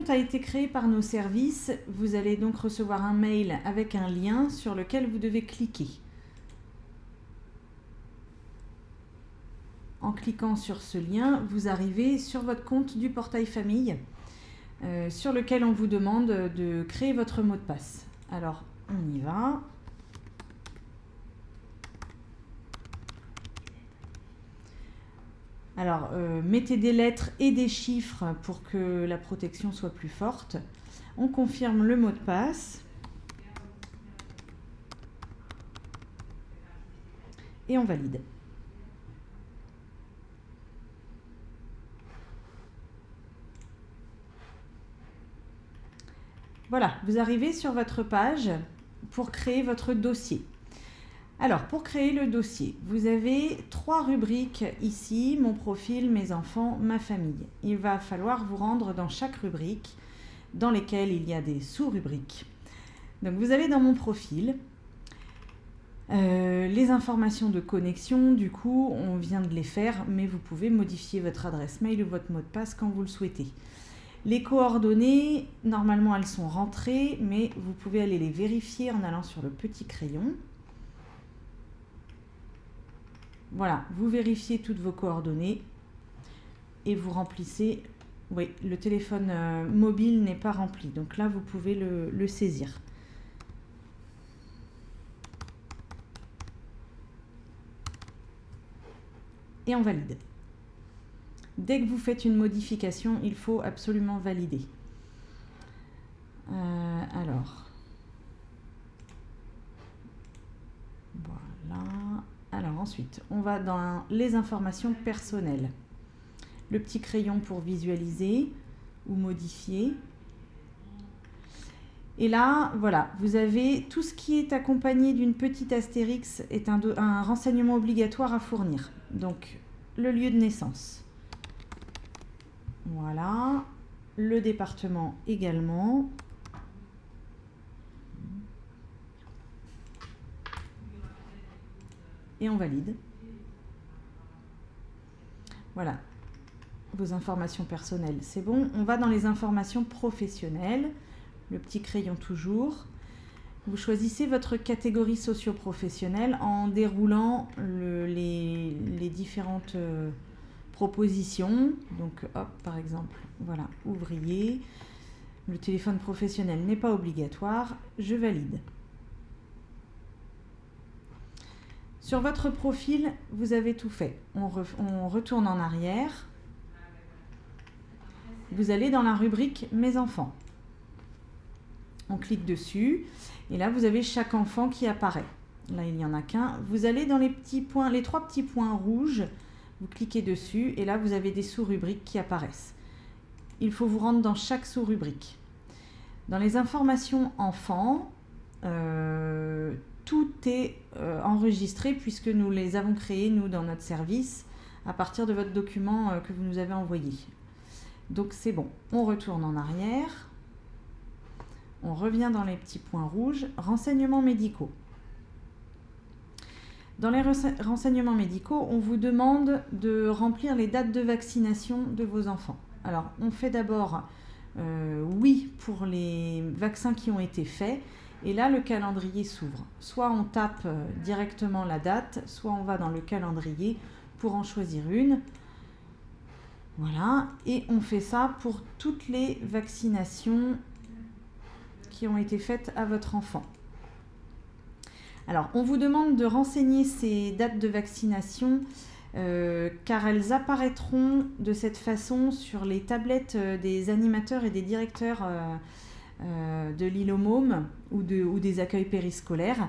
a été créé par nos services. Vous allez donc recevoir un mail avec un lien sur lequel vous devez cliquer. En cliquant sur ce lien, vous arrivez sur votre compte du portail famille sur lequel on vous demande de créer votre mot de passe. Alors, on y va. Alors, mettez des lettres et des chiffres pour que la protection soit plus forte. On confirme le mot de passe. Et on valide. Voilà, vous arrivez sur votre page pour créer votre dossier. Alors, pour créer le dossier, vous avez 3 rubriques ici, mon profil, mes enfants, ma famille. Il va falloir vous rendre dans chaque rubrique, dans lesquelles il y a des sous-rubriques. Donc, vous allez dans mon profil. Les informations de connexion, du coup, on vient de les faire, mais vous pouvez modifier votre adresse mail ou votre mot de passe quand vous le souhaitez. Les coordonnées, normalement, elles sont rentrées, mais vous pouvez aller les vérifier en allant sur le petit crayon. Voilà, vous vérifiez toutes vos coordonnées et vous remplissez. Oui, le téléphone mobile n'est pas rempli, donc là, vous pouvez le saisir. Et on valide. Dès que vous faites une modification, il faut absolument valider. Alors, voilà. Alors ensuite, on va dans les informations personnelles. Le petit crayon pour visualiser ou modifier. Et là, voilà, vous avez tout ce qui est accompagné d'une petite astérix est un renseignement obligatoire à fournir. Donc, le lieu de naissance. Voilà. Le département également. Et on valide. Voilà. Vos informations personnelles, c'est bon. On va dans les informations professionnelles. Le petit crayon toujours. Vous choisissez votre catégorie socio-professionnelle en déroulant les différentes propositions. Donc, hop, par exemple, voilà, ouvrier. Le téléphone professionnel n'est pas obligatoire. Je valide. Sur votre profil, vous avez tout fait. On retourne en arrière. Vous allez dans la rubrique « Mes enfants ». On clique dessus et là, vous avez chaque enfant qui apparaît. Là, il n'y en a qu'un. Vous allez dans les 3 petits points rouges. Vous cliquez dessus et là, vous avez des sous-rubriques qui apparaissent. Il faut vous rendre dans chaque sous-rubrique. Dans les informations enfants, tout est enregistré puisque nous les avons créés, nous, dans notre service, à partir de votre document que vous nous avez envoyé. Donc, c'est bon. On retourne en arrière. On revient dans les petits points rouges. Renseignements médicaux. Dans les renseignements médicaux, on vous demande de remplir les dates de vaccination de vos enfants. Alors, on fait d'abord oui pour les vaccins qui ont été faits. Et là, le calendrier s'ouvre. Soit on tape directement la date, soit on va dans le calendrier pour en choisir une. Voilà. Et on fait ça pour toutes les vaccinations qui ont été faites à votre enfant. Alors, on vous demande de renseigner ces dates de vaccination car elles apparaîtront de cette façon sur les tablettes des animateurs et des directeurs de l'île aux Mômes ou des accueils périscolaires.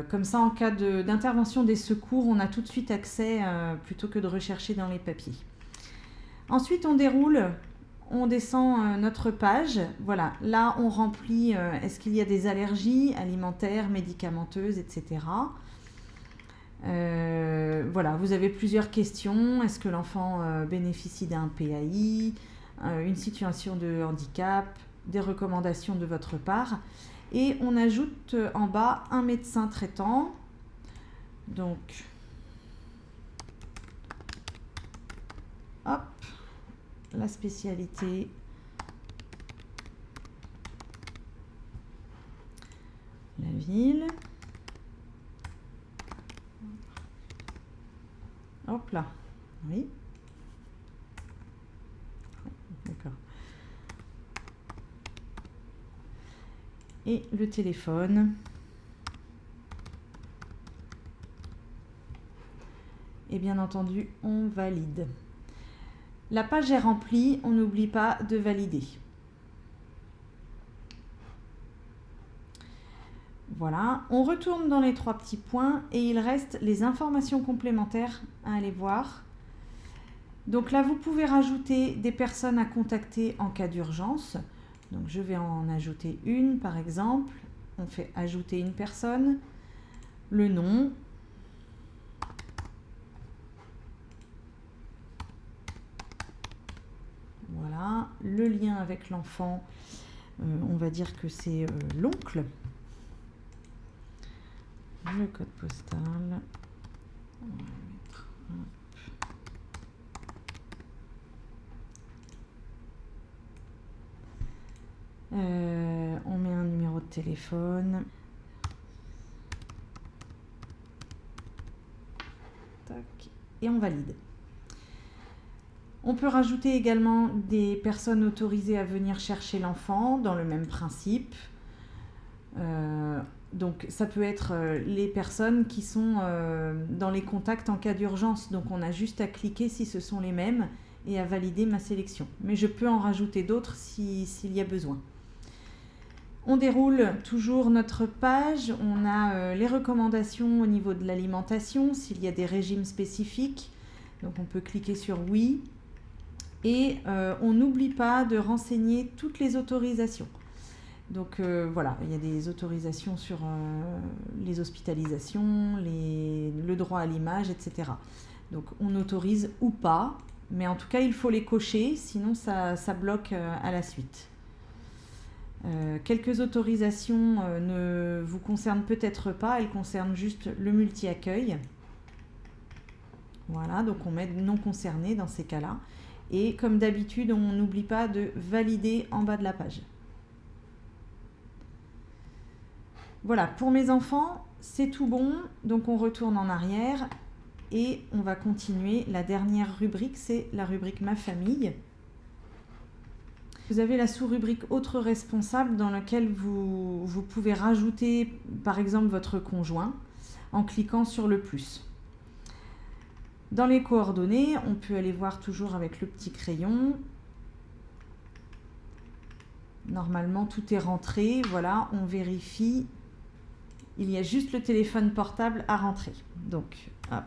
Comme ça, en cas d'intervention des secours, on a tout de suite accès plutôt que de rechercher dans les papiers. Ensuite, on déroule. On descend notre page. Voilà, là, on remplit est-ce qu'il y a des allergies alimentaires, médicamenteuses, etc. Voilà, vous avez plusieurs questions. Est-ce que l'enfant bénéficie d'un PAI, une situation de handicap, des recommandations de votre part. Et on ajoute en bas un médecin traitant. Donc, hop, la spécialité civil. Hop là. Oui. D'accord. Et le téléphone. Et bien entendu, on valide. La page est remplie, on n'oublie pas de valider. Voilà, on retourne dans les 3 petits points et il reste les informations complémentaires à aller voir. Donc là, vous pouvez rajouter des personnes à contacter en cas d'urgence. Donc je vais en ajouter une par exemple. On fait ajouter une personne, le nom. Voilà, le lien avec l'enfant, on va dire que c'est l'oncle. Le code postal. On va mettre, on met un numéro de téléphone. Tac, et on valide. On peut rajouter également des personnes autorisées à venir chercher l'enfant dans le même principe. Donc ça peut être les personnes qui sont dans les contacts en cas d'urgence. Donc on a juste à cliquer si ce sont les mêmes et à valider ma sélection. Mais je peux en rajouter d'autres s'il y a besoin. On déroule toujours notre page. On a les recommandations au niveau de l'alimentation, s'il y a des régimes spécifiques. Donc on peut cliquer sur oui. Et on n'oublie pas de renseigner toutes les autorisations. Donc voilà, il y a des autorisations sur les hospitalisations, le droit à l'image, etc. Donc on autorise ou pas, mais en tout cas il faut les cocher, sinon ça bloque à la suite. Quelques autorisations ne vous concernent peut-être pas, elles concernent juste le multi-accueil. Voilà, donc on met non concerné dans ces cas-là. Et comme d'habitude, on n'oublie pas de valider en bas de la page. Voilà, pour mes enfants, c'est tout bon. Donc on retourne en arrière et on va continuer. La dernière rubrique, c'est la rubrique Ma famille. Vous avez la sous-rubrique Autres responsables dans laquelle vous pouvez rajouter par exemple votre conjoint en cliquant sur le plus. Dans les coordonnées, on peut aller voir toujours avec le petit crayon. Normalement, tout est rentré. Voilà, on vérifie. Il y a juste le téléphone portable à rentrer. Donc, hop.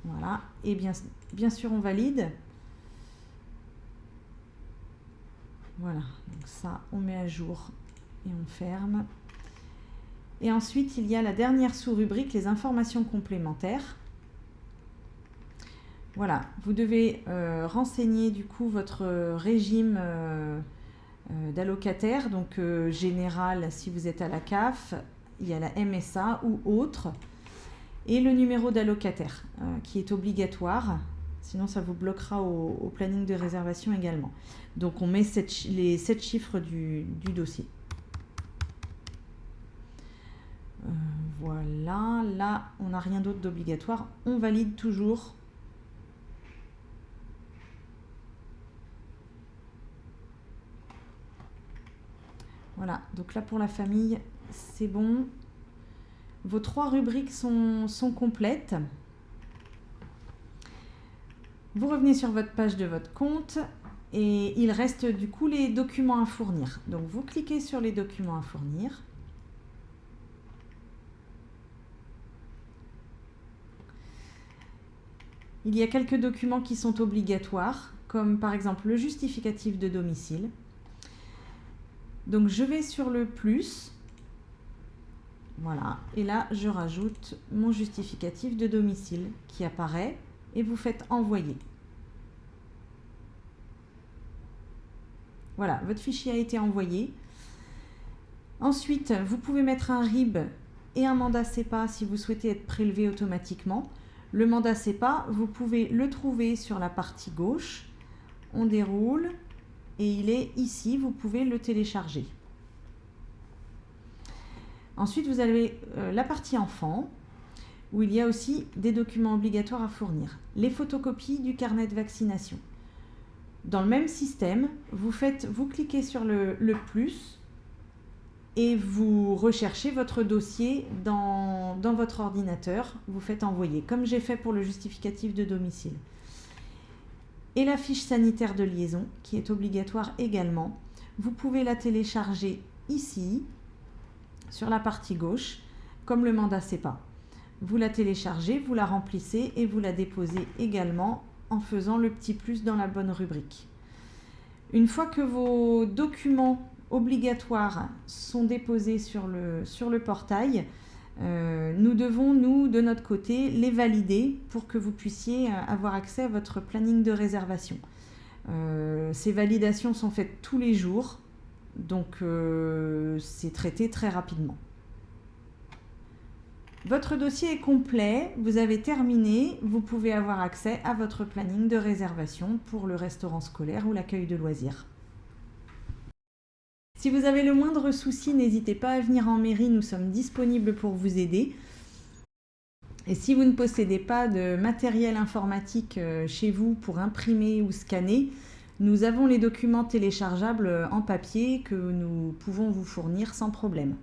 Voilà. Et bien sûr, on valide. Voilà. Donc ça, on met à jour et on ferme. Et ensuite, il y a la dernière sous-rubrique, les informations complémentaires. Voilà, vous devez renseigner du coup votre régime d'allocataire, donc général si vous êtes à la CAF, il y a la MSA ou autre, et le numéro d'allocataire qui est obligatoire, sinon ça vous bloquera au planning de réservation également. Donc on met les 7 chiffres du dossier. Voilà, là on n'a rien d'autre d'obligatoire, on valide toujours. Voilà, donc là pour la famille, c'est bon. Vos 3 rubriques sont complètes. Vous revenez sur votre page de votre compte et il reste du coup les documents à fournir. Donc vous cliquez sur les documents à fournir. Il y a quelques documents qui sont obligatoires, comme par exemple le justificatif de domicile. Donc je vais sur le plus, voilà, et là je rajoute mon justificatif de domicile qui apparaît et vous faites envoyer. Voilà, votre fichier a été envoyé. Ensuite, vous pouvez mettre un RIB et un mandat CEPA si vous souhaitez être prélevé automatiquement. Le mandat CEPA, vous pouvez le trouver sur la partie gauche. On déroule et il est ici, vous pouvez le télécharger. Ensuite, vous avez la partie enfant, où il y a aussi des documents obligatoires à fournir. Les photocopies du carnet de vaccination. Dans le même système, vous cliquez sur le plus et vous recherchez votre dossier dans votre ordinateur. Vous faites envoyer, comme j'ai fait pour le justificatif de domicile. Et la fiche sanitaire de liaison, qui est obligatoire également. Vous pouvez la télécharger ici, sur la partie gauche, comme le mandat CEPA. Vous la téléchargez, vous la remplissez et vous la déposez également en faisant le petit plus dans la bonne rubrique. Une fois que vos documents obligatoires sont déposés sur le portail, nous devons, nous, de notre côté, les valider pour que vous puissiez avoir accès à votre planning de réservation. Ces validations sont faites tous les jours, donc c'est traité très rapidement. Votre dossier est complet, vous avez terminé, vous pouvez avoir accès à votre planning de réservation pour le restaurant scolaire ou l'accueil de loisirs. Si vous avez le moindre souci, n'hésitez pas à venir en mairie, nous sommes disponibles pour vous aider. Et si vous ne possédez pas de matériel informatique chez vous pour imprimer ou scanner, nous avons les documents téléchargeables en papier que nous pouvons vous fournir sans problème.